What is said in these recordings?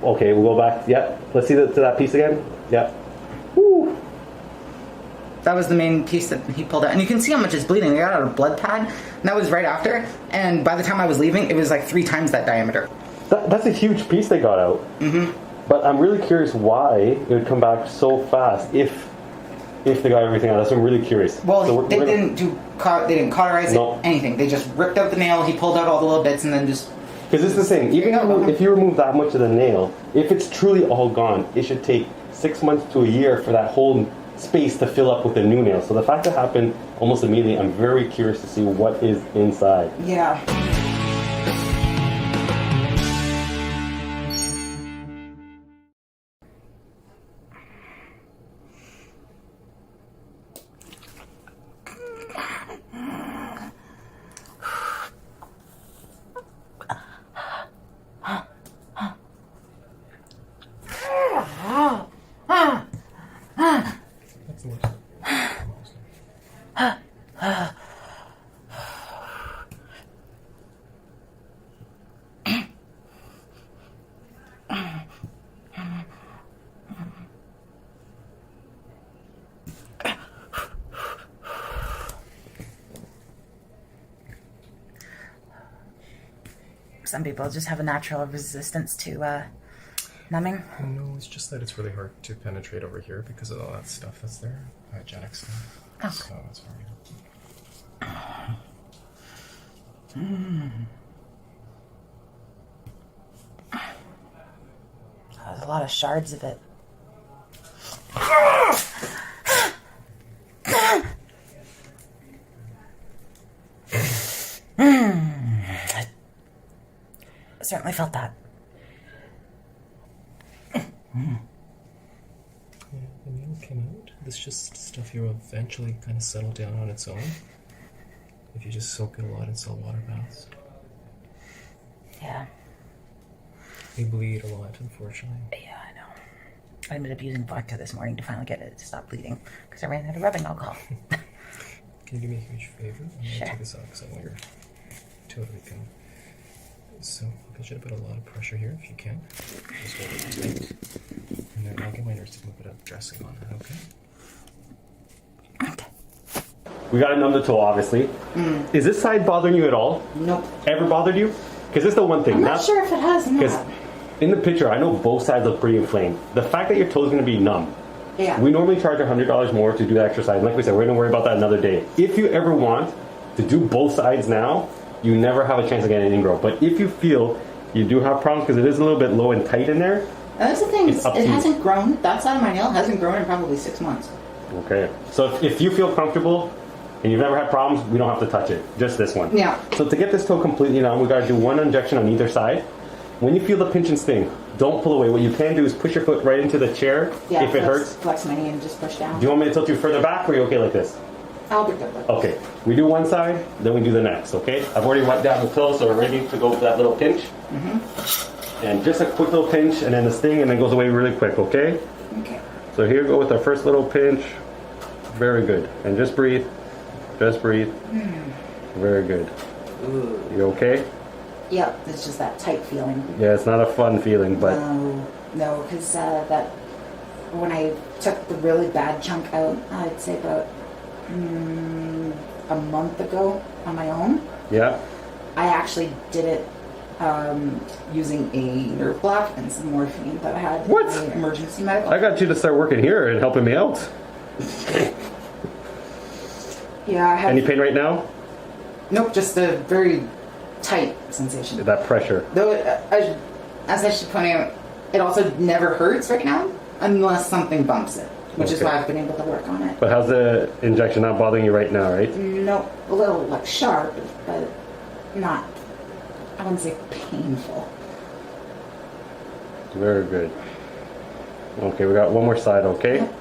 Okay, we'll go back. Yeah, let's see to that piece again. Yeah. Woo. That was the main piece that he pulled out. And you can see how much is bleeding. They got out a blood pad, and that was right after. And by the time I was leaving, it was like 3 times that diameter. That's a huge piece they got out. Mm-hmm. But I'm really curious why it would come back so fast if they got everything out. That's what I'm really curious. Well, so they didn't cauterize no. it, anything. They just ripped out the nail, he pulled out all the little bits, and then just... Because this is the thing, even if you remove that much of the nail, if it's truly all gone, it should take 6 months to a year for that whole space to fill up with the new nail. So the fact that it happened almost immediately, I'm very curious to see what is inside. Yeah. Some people just have a natural resistance to numbing. No, it's just that it's really hard to penetrate over here because of all that stuff that's there, hygienic stuff. Oh. So that's why There's a lot of shards of it. I certainly felt that. Yeah, the nail came out. This just stuff you will eventually kind of settle down on its own if you just soak it a lot in salt water baths. Yeah. They bleed a lot, unfortunately. Yeah, I know. I ended up using vodka this morning to finally get it to stop bleeding because I ran out of rubbing alcohol. Can you do me a huge favor? I'm going to Sure. take this off because I want your totally go. So I'll get you to put a lot of pressure here if you can. Just hold it tight. And then I'll get my nurse to put a dressing on it, okay? Okay. We got to numb the toe, obviously. Is this side bothering you at all? Nope. Ever bothered you? Because this is the one thing. I'm not sure if it has or Because not. in the picture, I know both sides look pretty inflamed. The fact that your toe is going to be numb. Yeah. We normally charge $100 more to do the exercise. Like we said, we're going to worry about that another day. If you ever want to do both sides now, you never have a chance of getting an ingrow. But if you feel you do have problems because it is a little bit low and tight in there, And that's the thing, it's up to it you. hasn't grown. That side of my nail hasn't grown in probably 6 months. okay. So if you feel comfortable and you've never had problems, we don't have to touch it. Just this one. Yeah. So to get this toe completely numb, we got to do one injection on either side. When you feel the pinch and sting, don't pull away. What you can do is push your foot right into the chair Yeah, if it hurts. Flex my knee and just push down. Do you want me to tilt you further back or are you okay like this? I'll be good with it. Okay. We do one side, then we do the next, okay? I've already wiped down the toe, so we're ready to go for that little pinch. Mm-hmm. And just a quick little pinch and then the sting and then goes away really quick, okay? Okay. So here we go with our first little pinch. Very good. And just breathe. Just breathe. Very good. Ooh. You okay? Yep, it's just that tight feeling. Yeah, it's not a fun feeling, but No, because that when I took the really bad chunk out, I'd say about a month ago on my own. yeah. I actually did it using a nerve block and some morphine that I had. What? In the emergency medical. I got you to start working here and helping me out. Yeah, I have. Any pain right now? Nope, just a very tight sensation. That pressure. Though, as I should point out, it also never hurts right now unless something bumps it, which is Okay. why I've been able to work on it. But how's the injection not bothering you right now, right? Nope, a little like sharp, but not, I wouldn't say painful. Very good. Okay, we got one more side, okay? Yep.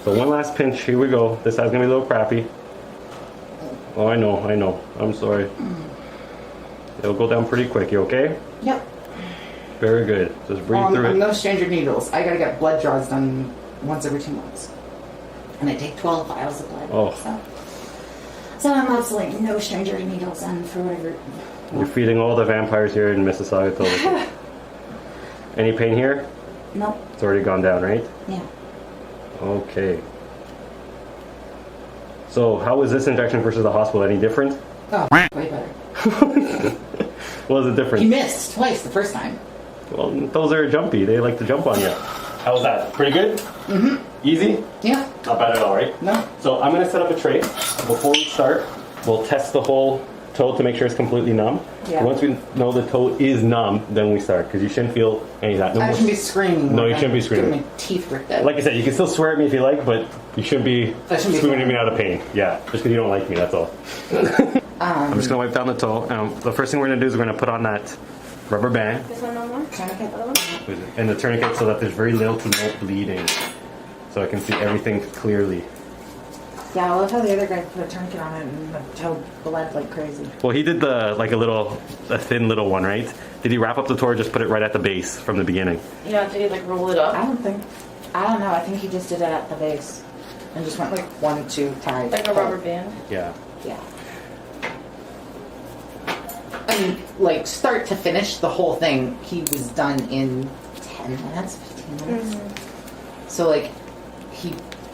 So one last pinch, here we go. This side's gonna be a little crappy. Oh, I know. I'm sorry. It'll go down pretty quick, you okay? Yep. Very good. Just breathe through I'm it. no stranger to needles. I gotta get blood draws done once every 2 months. And I take 12 vials of blood. Oh. So I'm absolutely no stranger to needles, and for whatever. You're feeding all the vampires here in Mississauga. Any pain here? Nope. It's already gone down, right? Yeah. Okay. So how was this injection versus the hospital? Any different? Oh, way better. What was the difference? He missed twice the first time. Well, those are jumpy. They like to jump on you. How was that? Pretty good? Mm-hmm. Easy? Yeah. Not bad at all, right? No. So I'm going to set up a tray. Before we start, we'll test the whole toe to make sure it's completely numb. Yeah. Once we know the toe is numb, then we start, because you shouldn't feel any of that. No I more- shouldn't be screaming. No, you shouldn't be screaming. Getting my teeth ripped out. Like I said, you can still swear at me if you like, but you shouldn't be I shouldn't be screaming at swearing. me out of pain. Yeah, just because you don't like me, that's all. I'm just going to wipe down the toe. The first thing we're going to do is we're going to put on that rubber band This one no more? Tourniquet. Other one? and the tourniquet so that there's very little to no bleeding. So I can see everything clearly. Yeah, I love how the other guy put a tourniquet on it and the toe bled like crazy. Well, he did a thin little one, right? Did he wrap up the toe or just put it right at the base from the beginning? Yeah, did he like roll it up? I don't know. I think he just did it at the base and just went like 1, 2 tied. Like a rubber band? Yeah. Yeah. I mean, like start to finish, the whole thing, he was done in 10 minutes, 15 minutes. So like, he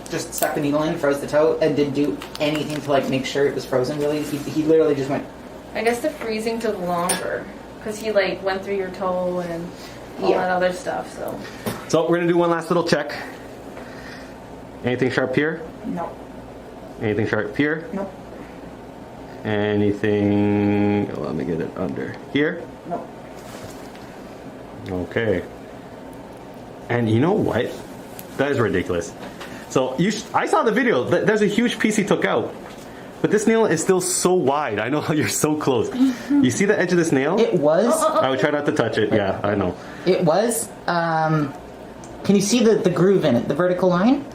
just stuck the needle in, froze the toe, and didn't do anything to like make sure it was frozen. Really, he literally just went. I guess the freezing took longer because he like went through your toe and all Yeah. that other stuff. So So we're gonna do one last little check. Anything sharp here? No. Anything sharp here? Nope. Anything? Let me get it under here. Nope. Okay. And you know what? That is ridiculous. So I saw the video. There's a huge piece he took out, but this nail is still so wide. I know how you're so close. You see the edge of this nail? It was. I would try not to touch it. Yeah, I know. It was. Can you see the groove in it? The vertical line.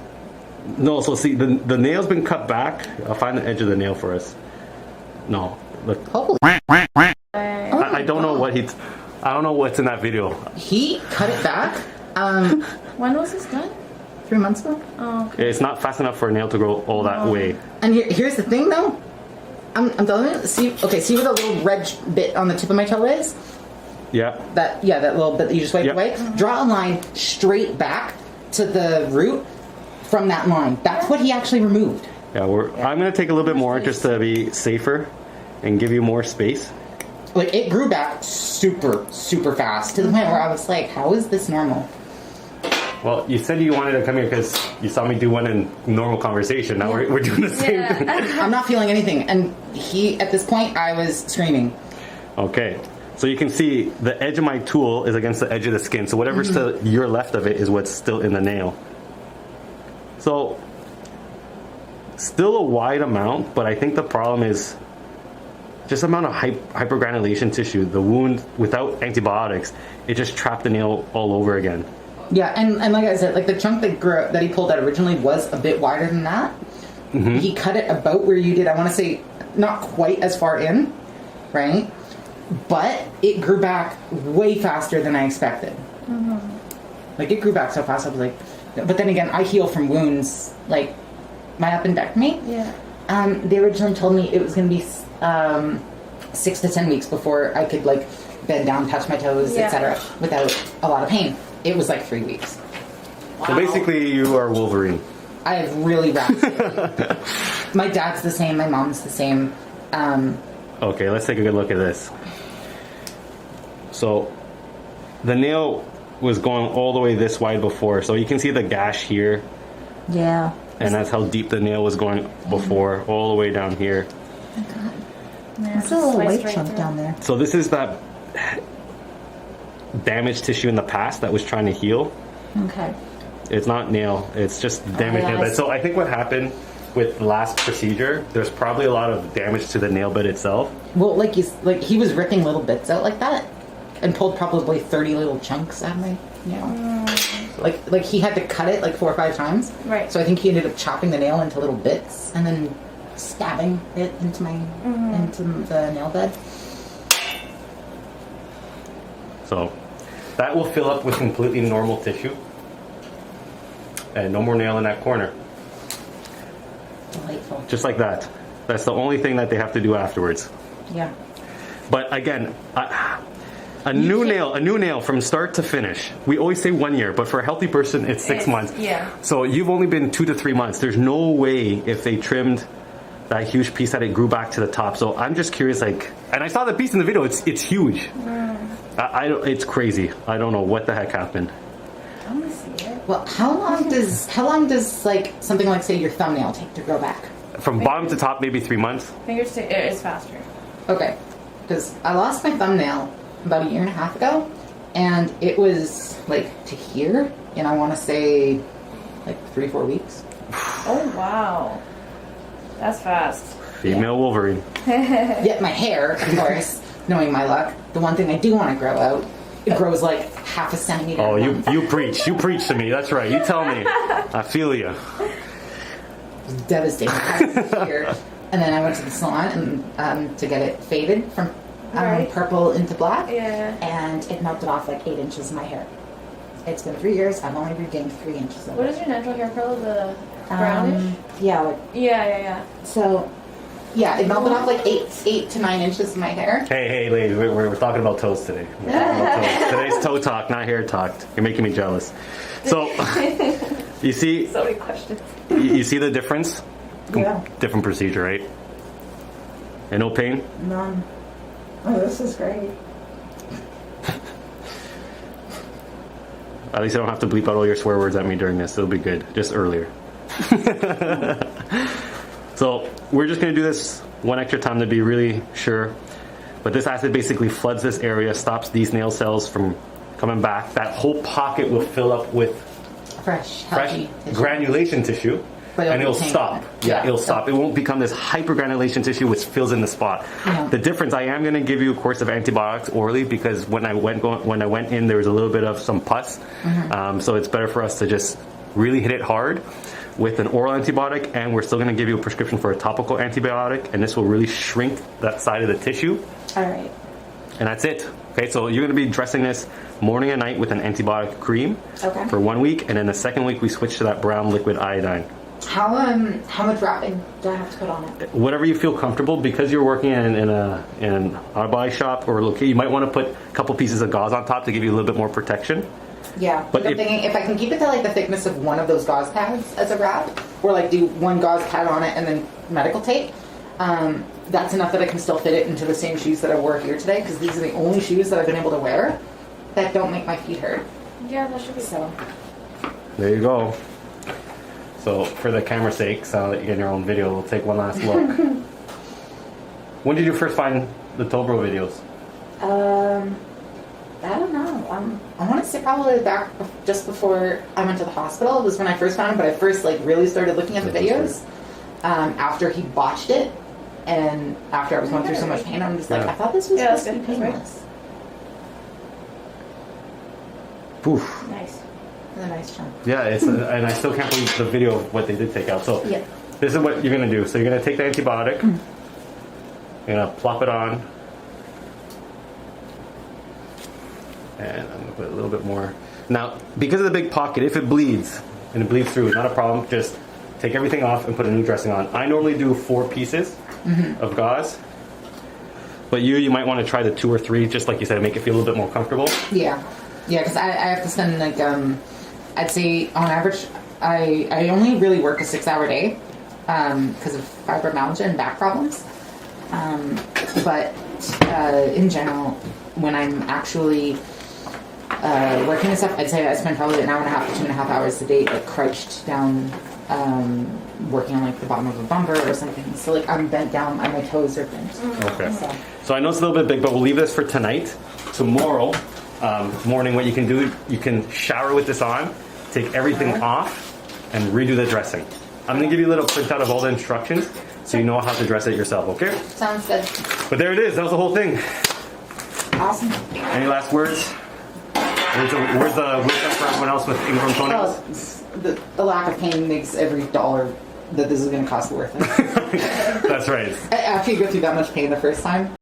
No, so see, the nail's been cut back. I'll find the edge of the nail for us. No, look. Holy. I don't know what I don't know what's in that video. He cut it back. when was this done? 3 months ago. Oh, okay. It's not fast enough for a nail to grow all that way. And here's the thing, though. I'm telling you. See where the little red bit on the tip of my toe is? Yeah. That little bit that you just wiped Yep. away. Draw a line straight back to the root from that line. That's what he actually removed. Yeah, I'm gonna take a little bit more just to be safer and give you more space. Like it grew back super, super fast to the point where I was like, "How is this normal?" Well, you said you wanted to come here because you saw me do one in normal conversation. Now we're doing the same thing. Yeah. I'm not feeling anything, and at this point, I was screaming. Okay, so you can see the edge of my tool is against the edge of the skin. So whatever's to your left of it is what's still in the nail. So still a wide amount, but I think the problem is just the amount of hypergranulation tissue. The wound, without antibiotics, it just trapped the nail all over again. Yeah, and like I said, like the chunk that he pulled out originally was a bit wider than that. He cut it about where you did. I want to say not quite as far in, right? But it grew back way faster than I expected. Like it grew back so fast. I was like, but then again, I heal from wounds. Like my appendectomy. Yeah. They originally told me it was going to be 6 to 10 weeks before I could like bend down, touch my toes, Yeah. etc. without a lot of pain. It was like 3 weeks. So basically, you are Wolverine. I have really rapid. My dad's the same. My mom's the same. Okay, let's take a good look at this. So the nail was going all the way this wide before, so you can see the gash here, Yeah. and that's how deep the nail was going before, all the way down here. Yeah, There's a little sliced white right chunk through. down there. So this is that damaged tissue in the past that was trying to heal. Okay. It's not nail, it's just damaged yeah, nail I bed. So I think what happened with the last procedure, there's probably a lot of damage to the nail bed itself. Well, he was ripping little bits out like that, and pulled probably 30 little chunks out of my nail. Like he had to cut it like 4 or 5 times. Right. So I think he ended up chopping the nail into little bits and then stabbing it into into the nail bed. So that will fill up with completely normal tissue. And no more nail in that corner. Delightful. Just like that. That's the only thing that they have to do afterwards. Yeah. But again, A new nail from start to finish. We always say 1 year, but for a healthy person, it's 6 months. Yeah. So you've only been 2 to 3 months. There's no way if they trimmed that huge piece that it grew back to the top. So I'm just curious, like, and I saw the piece in the video. It's huge. It's crazy. I don't know what the heck happened. I want to see it. Well, how long does like something like say your thumbnail take to grow back? From bottom to top, maybe 3 months. Fingers to it is faster. Okay, because I lost my thumbnail about 1.5 years ago, and it was like to here, and I want to say like 3-4 weeks. Oh wow, that's fast. Female Wolverine. Yet my hair, of course, knowing my luck, the one thing I do want to grow out, it grows like half a centimeter. Oh, a you month. preach. You preach to me. That's right. You tell me. I feel you. It was devastating. I was here, and then I went to the salon and to get it faded from Right. purple into black. Yeah. And it melted off like 8 inches of my hair. It's been 3 years. I've only regained 3 inches of What it. is your natural hair color? The brownish? Yeah. Like, Yeah. so, yeah, it melted off like 8 to 9 inches of my hair. Hey, ladies, we're talking about toes today. We're talking about toes. Today's toe talk, not hair talk. You're making me jealous. So, you see, So many questions. you see the difference? Yeah. Different procedure, right? And no pain? None. Oh, this is great. At least I don't have to bleep out all your swear words at me during this. It'll be good. Just earlier. So we're just going to do this one extra time to be really sure. But this acid basically floods this area, stops these nail cells from coming back. That whole pocket will fill up with Fresh, fresh healthy tissue. granulation tissue. But And it'll retain stop. it. Yeah, it'll so- stop. It won't become this hypergranulation tissue which fills in the spot. Yeah. The difference, I am going to give you a course of antibiotics orally because when I went in, there was a little bit of some pus. So it's better for us to just really hit it hard with an oral antibiotic, and we're still going to give you a prescription for a topical antibiotic, and this will really shrink that side of the tissue. All right. And that's it. Okay, so you're going to be dressing this morning and night with an antibiotic cream Okay. for 1 week, and then the second week we switch to that brown liquid iodine. How much wrapping do I have to put on it? Whatever you feel comfortable, because you're working in an auto body shop or location, you might want to put a couple pieces of gauze on top to give you a little bit more protection. Yeah, But but I'm if- thinking if I can keep it to like the thickness of one of those gauze pads as a wrap, or like do one gauze pad on it and then medical tape, that's enough that I can still fit it into the same shoes that I wore here today, because these are the only shoes that I've been able to wear that don't make my feet hurt. Yeah, that should be So, There you go. So for the camera's sake, so that you get in your own video, we'll take one last look. When did you first find the Tobro videos? I don't know. I want to say probably back just before I went to the hospital was when I first found him, but I first like really started looking at the videos after he botched it, and after I was going through so much pain, I'm just like, Yeah. I thought this was Yeah, supposed to be that's good. painless. Poof. nice. It's a nice chunk. Yeah, it's and I still can't believe the video of what they did take out. So Yeah. this is what you're gonna do. So you're gonna take the antibiotic, you're gonna plop it on, and I'm gonna put a little bit more. Now, because of the big pocket, if it bleeds and it bleeds through, not a problem. Just take everything off and put a new dressing on. I normally do 4 pieces of gauze, but you might want to try the 2 or 3, just like you said, make it feel a little bit more comfortable. Yeah, because I have to spend like I'd say on average I only really work a 6-hour day because of fibromyalgia and back problems. But in general, when I'm actually working and stuff, I'd say I spend probably an hour and a half to 2.5 hours a day, like crouched down, working on like the bottom of a bumper or something. So like I'm bent down, and my toes are bent. Okay. So, So I know it's a little bit big, but we'll leave this for tonight. Tomorrow morning, what you can do, you can shower with this on, take everything off, and redo the dressing. I'm going to give you a little printout of all the instructions so you know how to dress it yourself, okay? sounds good. But there it is. That was the whole thing. Awesome. Any last words? Where's the wisdom for everyone else with ingrown toenails? Well, the lack of pain makes every dollar that this is going to cost worth it. That's right. After you go through that much pain the first time,